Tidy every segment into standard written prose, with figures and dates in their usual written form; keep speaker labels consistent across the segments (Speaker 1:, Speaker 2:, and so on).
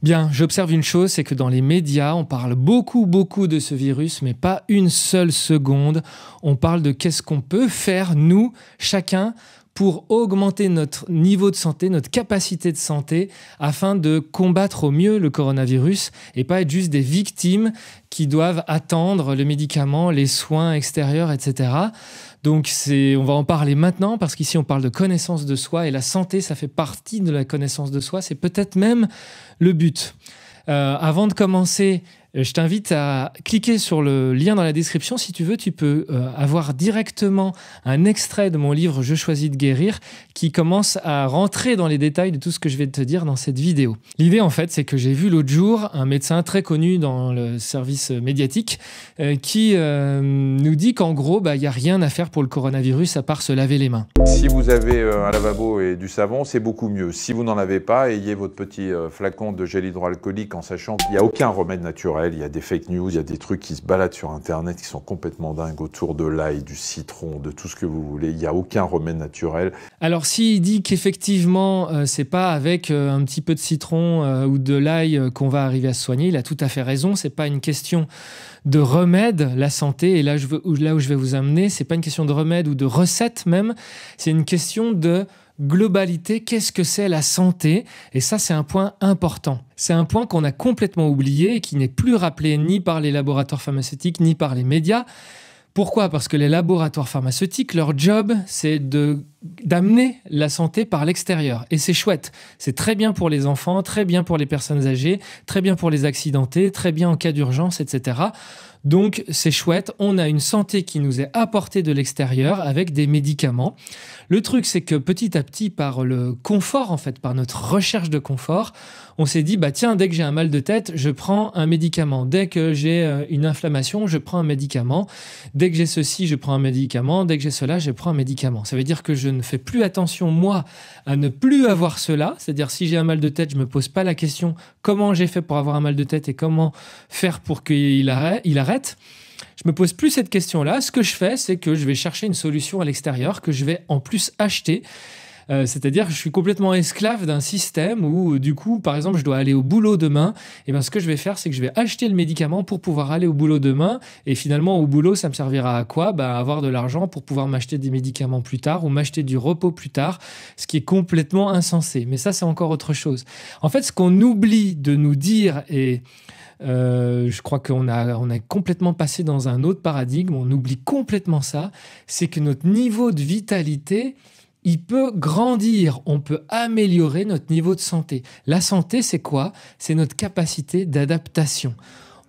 Speaker 1: Bien, j'observe une chose, c'est que dans les médias, on parle beaucoup de ce virus, mais pas une seule seconde. On parle de qu'est-ce qu'on peut faire, nous, chacun, pour augmenter notre niveau de santé, notre capacité de santé, afin de combattre au mieux le coronavirus et pas être juste des victimes qui doivent attendre le médicament, les soins extérieurs, etc. Donc on va en parler maintenant parce qu'ici on parle de connaissance de soi et la santé, ça fait partie de la connaissance de soi. C'est peut-être même le but. Avant de commencer, je t'invite à cliquer sur le lien dans la description. Si tu veux, tu peux avoir directement un extrait de mon livre « Je choisis de guérir » qui commence à rentrer dans les détails de tout ce que je vais te dire dans cette vidéo. L'idée, en fait, c'est que j'ai vu l'autre jour un médecin très connu dans le service médiatique qui nous dit qu'en gros, il n'y a rien à faire pour le coronavirus à part se laver les mains.
Speaker 2: Si vous avez un lavabo et du savon, c'est beaucoup mieux. Si vous n'en avez pas, ayez votre petit flacon de gel hydroalcoolique en sachant qu'il n'y a aucun remède naturel. Il y a des fake news, il y a des trucs qui se baladent sur Internet qui sont complètement dingues autour de l'ail, du citron, de tout ce que vous voulez. Il n'y a aucun remède naturel.
Speaker 1: Alors, s'il dit qu'effectivement, c'est pas avec un petit peu de citron ou de l'ail qu'on va arriver à se soigner, il a tout à fait raison. C'est pas une question de remède, la santé. Et là où je vais vous amener, c'est pas une question de remède ou de recette même. C'est une question de globalité, qu'est-ce que c'est la santé? Et ça, c'est un point important. C'est un point qu'on a complètement oublié et qui n'est plus rappelé ni par les laboratoires pharmaceutiques, ni par les médias. Pourquoi? Parce que les laboratoires pharmaceutiques, leur job, c'est d'amener la santé par l'extérieur. Et c'est chouette. C'est très bien pour les enfants, très bien pour les personnes âgées, très bien pour les accidentés, très bien en cas d'urgence, etc. Donc, c'est chouette. On a une santé qui nous est apportée de l'extérieur avec des médicaments. Le truc, c'est que petit à petit, par le confort, en fait, par notre recherche de confort, on s'est dit, tiens, dès que j'ai un mal de tête, je prends un médicament. Dès que j'ai une inflammation, je prends un médicament. Dès que j'ai ceci, je prends un médicament. Dès que j'ai cela, je prends un médicament. Ça veut dire que je ne fais plus attention, moi, à ne plus avoir cela. C'est-à-dire, si j'ai un mal de tête, je ne me pose pas la question comment j'ai fait pour avoir un mal de tête et comment faire pour qu'il arrête. Je me pose plus cette question-là. Ce que je fais, c'est que je vais chercher une solution à l'extérieur que je vais en plus acheter. C'est-à-dire que je suis complètement esclave d'un système où, du coup, par exemple, je dois aller au boulot demain. Et bien, ce que je vais faire, c'est que je vais acheter le médicament pour pouvoir aller au boulot demain. Et finalement, au boulot, ça me servira à quoi? Avoir de l'argent pour pouvoir m'acheter des médicaments plus tard ou m'acheter du repos plus tard, ce qui est complètement insensé. Mais ça, c'est encore autre chose. En fait, ce qu'on oublie de nous dire et je crois qu'on a complètement passé dans un autre paradigme, on oublie complètement ça, c'est que notre niveau de vitalité, il peut grandir, on peut améliorer notre niveau de santé. La santé, c'est quoi? C'est notre capacité d'adaptation.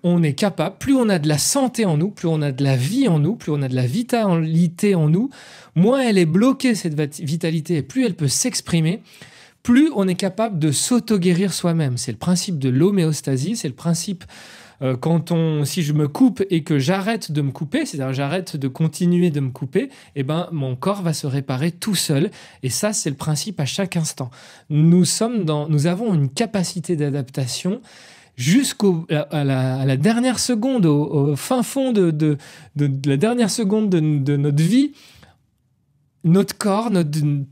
Speaker 1: On est capable, plus on a de la santé en nous, plus on a de la vie en nous, plus on a de la vitalité en nous, moins elle est bloquée, cette vitalité, et plus elle peut s'exprimer, plus on est capable de s'auto-guérir soi-même. C'est le principe de l'homéostasie, c'est le principe si je me coupe et que j'arrête de me couper, c'est-à-dire j'arrête de continuer de me couper, mon corps va se réparer tout seul. Et ça, c'est le principe à chaque instant. Nous avons une capacité d'adaptation à la dernière seconde, au fin fond de la dernière seconde de notre vie. Notre corps,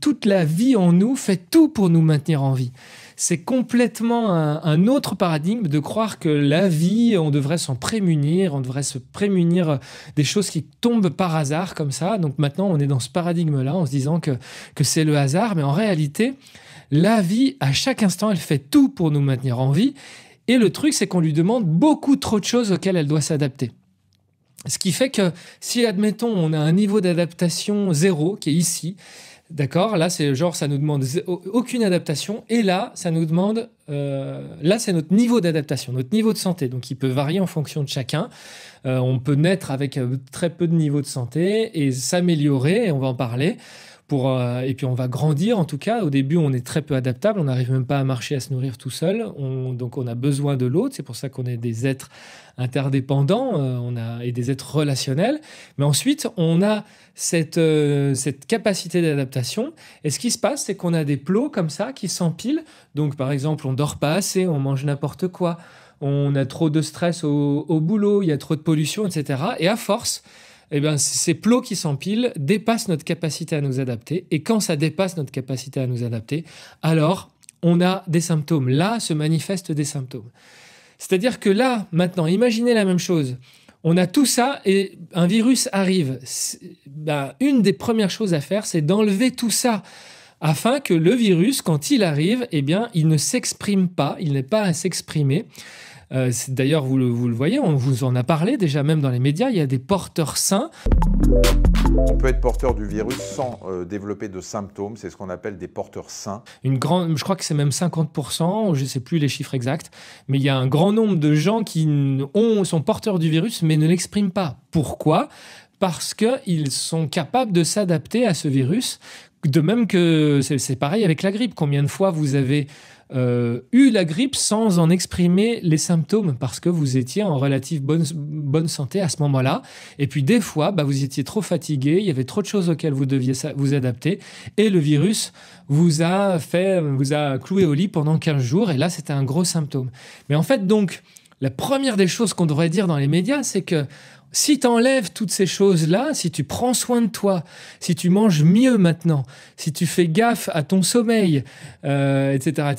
Speaker 1: toute la vie en nous fait tout pour nous maintenir en vie. C'est complètement un autre paradigme de croire que la vie, on devrait s'en prémunir, on devrait se prémunir des choses qui tombent par hasard comme ça. Donc maintenant, on est dans ce paradigme-là en se disant que c'est le hasard. Mais en réalité, la vie, à chaque instant, elle fait tout pour nous maintenir en vie. Et le truc, c'est qu'on lui demande beaucoup trop de choses auxquelles elle doit s'adapter. Ce qui fait que si, admettons, on a un niveau d'adaptation 0 qui est ici, d'accord, là, c'est genre, ça nous demande aucune adaptation, et là, ça nous demande, là, c'est notre niveau d'adaptation, notre niveau de santé, donc il peut varier en fonction de chacun. On peut naître avec très peu de niveau de santé et s'améliorer, et on va en parler. Et puis on va grandir en tout cas. Au début, on est très peu adaptable. On n'arrive même pas à marcher, à se nourrir tout seul. Donc on a besoin de l'autre. C'est pour ça qu'on est des êtres interdépendants et des êtres relationnels. Mais ensuite, on a cette capacité d'adaptation. Et ce qui se passe, c'est qu'on a des plots comme ça qui s'empilent. Donc par exemple, on dort pas assez, on mange n'importe quoi, on a trop de stress au boulot, il y a trop de pollution, etc. Et à force, ces plots qui s'empilent dépassent notre capacité à nous adapter. Et quand ça dépasse notre capacité à nous adapter, alors on a des symptômes. Là se manifestent des symptômes. C'est-à-dire que là, maintenant, imaginez la même chose. On a tout ça et un virus arrive. Une des premières choses à faire, c'est d'enlever tout ça afin que le virus, quand il arrive, eh bien, il ne s'exprime pas, il n'est pas à s'exprimer. D'ailleurs, vous le voyez, on vous en a parlé déjà même dans les médias, il y a des porteurs sains.
Speaker 2: On peut être porteur du virus sans développer de symptômes, c'est ce qu'on appelle des porteurs sains.
Speaker 1: Je crois que c'est même 50%, je ne sais plus les chiffres exacts, mais il y a un grand nombre de gens qui sont porteurs du virus mais ne l'expriment pas. Pourquoi ? Parce qu'ils sont capables de s'adapter à ce virus. De même que c'est pareil avec la grippe. Combien de fois vous avez eu la grippe sans en exprimer les symptômes parce que vous étiez en relative bonne santé à ce moment-là. Et puis des fois, vous étiez trop fatigué, il y avait trop de choses auxquelles vous deviez vous adapter et le virus vous a cloué au lit pendant 15 jours et là, c'était un gros symptôme. Mais en fait, donc, la première des choses qu'on devrait dire dans les médias, c'est que si tu enlèves toutes ces choses-là, si tu prends soin de toi, si tu manges mieux maintenant, si tu fais gaffe à ton sommeil, etc.,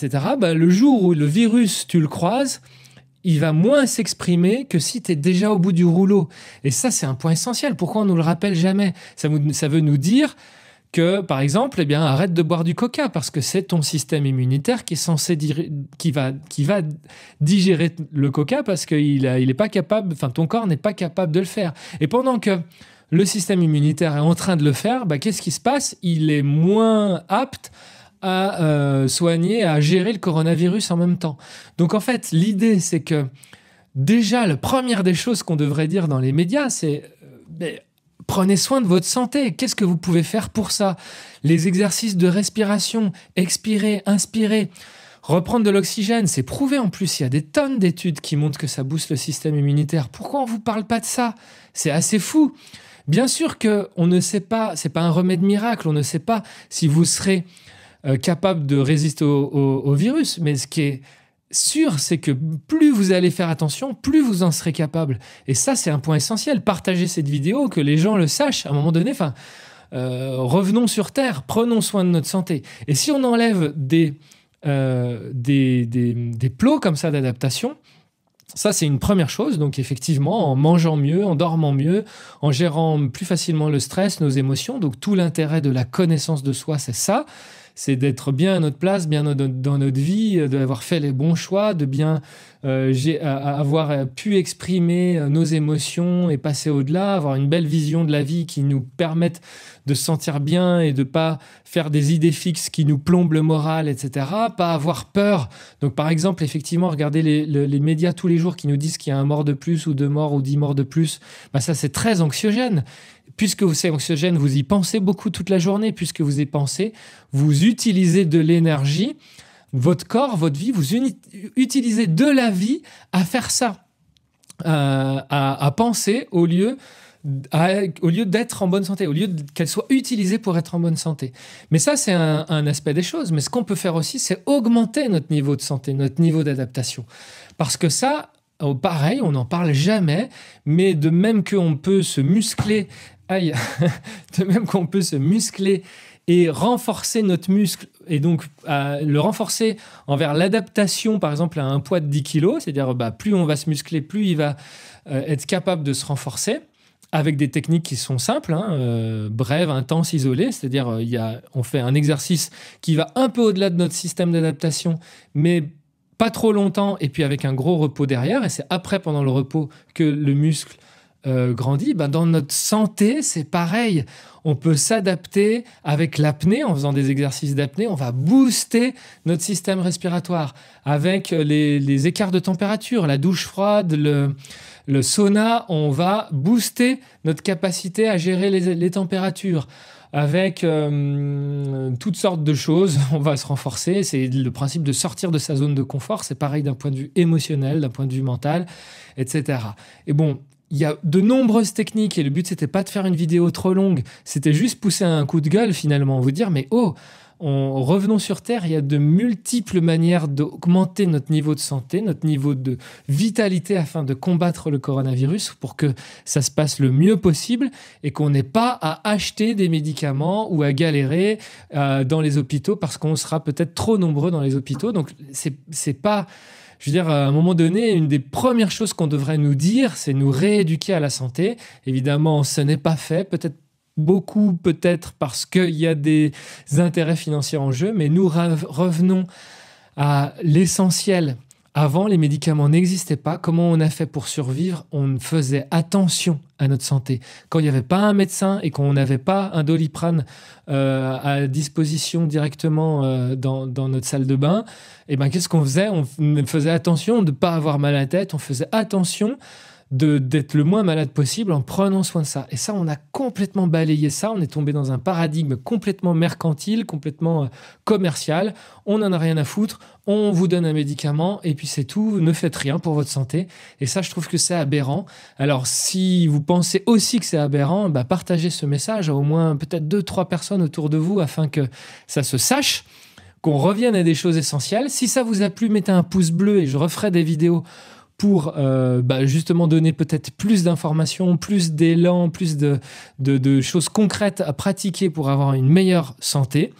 Speaker 1: le jour où le virus, tu le croises, il va moins s'exprimer que si tu es déjà au bout du rouleau. Et ça, c'est un point essentiel. Pourquoi on ne nous le rappelle jamais ? Ça veut nous dire que, par exemple, arrête de boire du coca parce que c'est ton système immunitaire qui est censé qui va digérer le coca parce qu'il est pas capable, ton corps n'est pas capable de le faire. Et pendant que le système immunitaire est en train de le faire, qu'est-ce qui se passe ? Il est moins apte à soigner, à gérer le coronavirus en même temps. Donc en fait, l'idée, c'est que déjà, la première des choses qu'on devrait dire dans les médias, c'est prenez soin de votre santé. Qu'est-ce que vous pouvez faire pour ça ? Les exercices de respiration, expirer, inspirer, reprendre de l'oxygène, c'est prouvé en plus. Il y a des tonnes d'études qui montrent que ça booste le système immunitaire. Pourquoi on ne vous parle pas de ça ? C'est assez fou. Bien sûr qu'on ne sait pas, ce n'est pas un remède miracle, on ne sait pas si vous serez capable de résister au virus, mais ce qui est sûr, c'est que plus vous allez faire attention, plus vous en serez capable. Et ça, c'est un point essentiel. Partagez cette vidéo, que les gens le sachent à un moment donné. Revenons sur Terre, prenons soin de notre santé. Et si on enlève des plots comme ça d'adaptation, ça, c'est une première chose. Donc, effectivement, en mangeant mieux, en dormant mieux, en gérant plus facilement le stress, nos émotions. Donc, tout l'intérêt de la connaissance de soi, c'est ça. C'est d'être bien à notre place, bien dans notre vie, d'avoir fait les bons choix, de bien avoir pu exprimer nos émotions et passer au-delà, avoir une belle vision de la vie qui nous permette de se sentir bien et de ne pas faire des idées fixes qui nous plombent le moral, etc. Pas avoir peur. Donc, par exemple, effectivement, regardez les médias tous les jours qui nous disent qu'il y a un mort de plus ou 2 morts ou 10 morts de plus. Ça, c'est très anxiogène. Puisque c'est anxiogène, vous y pensez beaucoup toute la journée. Puisque vous y pensez, vous utilisez de l'énergie, votre corps, votre vie, vous utilisez de la vie à faire ça, à penser au lieu d'être en bonne santé, au lieu qu'elle soit utilisée pour être en bonne santé. Mais ça, c'est un aspect des choses. Mais ce qu'on peut faire aussi, c'est augmenter notre niveau de santé, notre niveau d'adaptation. Parce que ça, pareil, on n'en parle jamais, mais de même qu'on peut se muscler, de même qu'on peut se muscler et renforcer notre muscle, et donc le renforcer envers l'adaptation, par exemple, à un poids de 10 kg, c'est-à-dire plus on va se muscler, plus il va être capable de se renforcer, avec des techniques qui sont simples, brèves, intenses, isolées, c'est-à-dire on fait un exercice qui va un peu au-delà de notre système d'adaptation, mais pas trop longtemps, et puis avec un gros repos derrière, et c'est après, pendant le repos, que le muscle grandit. Dans notre santé, c'est pareil. On peut s'adapter avec l'apnée, en faisant des exercices d'apnée, on va booster notre système respiratoire. Avec les écarts de température, la douche froide, le sauna, on va booster notre capacité à gérer les températures. Avec toutes sortes de choses, on va se renforcer. C'est le principe de sortir de sa zone de confort. C'est pareil d'un point de vue émotionnel, d'un point de vue mental, etc. Et bon, il y a de nombreuses techniques et le but, c'était pas de faire une vidéo trop longue. C'était juste pousser un coup de gueule, finalement. Vous dire, mais revenons sur Terre, il y a de multiples manières d'augmenter notre niveau de santé, notre niveau de vitalité afin de combattre le coronavirus pour que ça se passe le mieux possible et qu'on n'ait pas à acheter des médicaments ou à galérer dans les hôpitaux parce qu'on sera peut-être trop nombreux dans les hôpitaux. Donc, c'est pas... Je veux dire, à un moment donné, une des premières choses qu'on devrait nous dire, c'est nous rééduquer à la santé. Évidemment, ce n'est pas fait. Peut-être parce qu'il y a des intérêts financiers en jeu, mais nous revenons à l'essentiel. Avant, les médicaments n'existaient pas. Comment on a fait pour survivre? On faisait attention à notre santé. Quand il n'y avait pas un médecin et qu'on n'avait pas un Doliprane à disposition directement dans notre salle de bain, eh ben, qu'est-ce qu'on faisait? On faisait attention de ne pas avoir mal à la tête. On faisait attention d'être le moins malade possible en prenant soin de ça. Et ça, on a complètement balayé ça. On est tombé dans un paradigme complètement mercantile, complètement commercial. On n'en a rien à foutre. On vous donne un médicament et puis c'est tout. Ne faites rien pour votre santé. Et ça, je trouve que c'est aberrant. Alors, si vous pensez aussi que c'est aberrant, bah, partagez ce message à au moins peut-être 2-3 personnes autour de vous afin que ça se sache, qu'on revienne à des choses essentielles. Si ça vous a plu, mettez un pouce bleu et je referai des vidéos pour justement donner peut-être plus d'informations, plus d'élan, plus de choses concrètes à pratiquer pour avoir une meilleure santé.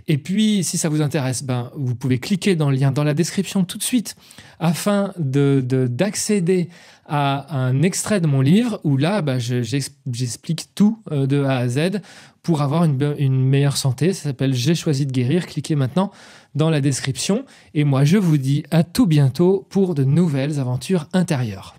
Speaker 1: Et puis, si ça vous intéresse, vous pouvez cliquer dans le lien dans la description tout de suite afin d'accéder à un extrait de mon livre où là, j'explique tout de A à Z pour avoir une meilleure santé. Ça s'appelle « J'ai choisi de guérir ». Cliquez maintenant dans la description. Et moi, je vous dis à tout bientôt pour de nouvelles aventures intérieures.